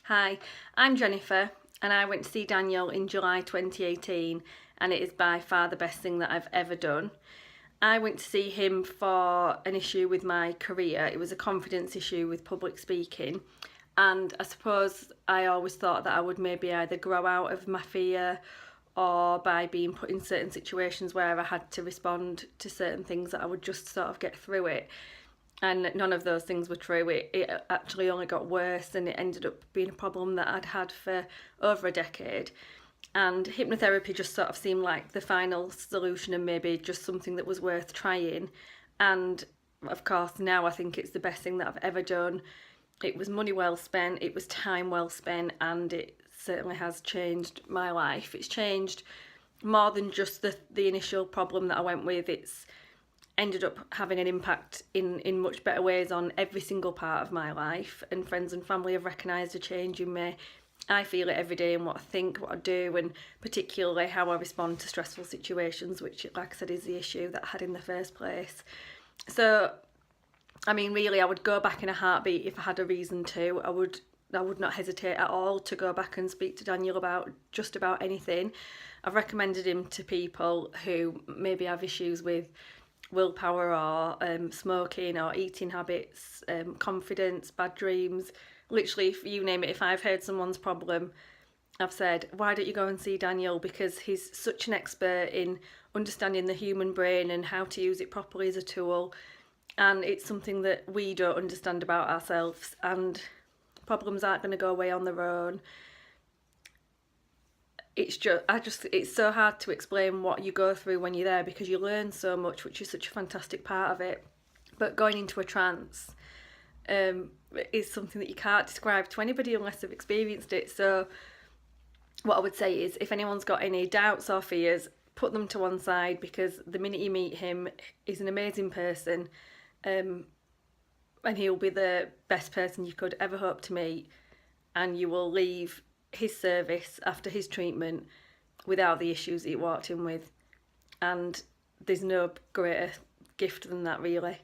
Hi, I'm Jennifer and I went to see Daniel in July 2018 and it is by far the best thing that I've ever done. I went to see him for an issue with my career. It was a confidence issue with public speaking, and I suppose I always thought that I would maybe either grow out of my fear or by being put in certain situations where I had to respond to certain things that I would just sort of get through it. And none of those things were true. It actually only got worse, and it ended up being a problem that I'd had for over a decade. And hypnotherapy just sort of seemed like the final solution and maybe just something that was worth trying. And of course, now I think it's the best thing that I've ever done. It was money well spent, it was time well spent, and it certainly has changed my life. It's changed more than just the initial problem that I went with. It's ended up having an impact in much better ways on every single part of my life, and friends and family have recognised a change in me. I feel it every day in what I think, what I do, and particularly how I respond to stressful situations, which, like I said, is the issue that I had in the first place. So, I mean, really, I would go back in a heartbeat if I had a reason to. I would not hesitate at all to go back and speak to Daniel about just about anything. I've recommended him to people who maybe have issues with willpower or smoking or eating habits, confidence, bad dreams. Literally, if you name it, if I've heard someone's problem, I've said, why don't you go and see Daniel, because he's such an expert in understanding the human brain and how to use it properly as a tool. And it's something that we don't understand about ourselves, and problems aren't going to go away on their own. It's so hard to explain what you go through when you're there, because you learn so much, which is such a fantastic part of it. But going into a trance is something that you can't describe to anybody unless they've experienced it. So what I would say is, if anyone's got any doubts or fears, put them to one side, because the minute you meet him, he's an amazing person, and he'll be the best person you could ever hope to meet, and you will leave his service after his treatment without the issues that you walked in with. And there's no greater gift than that, really.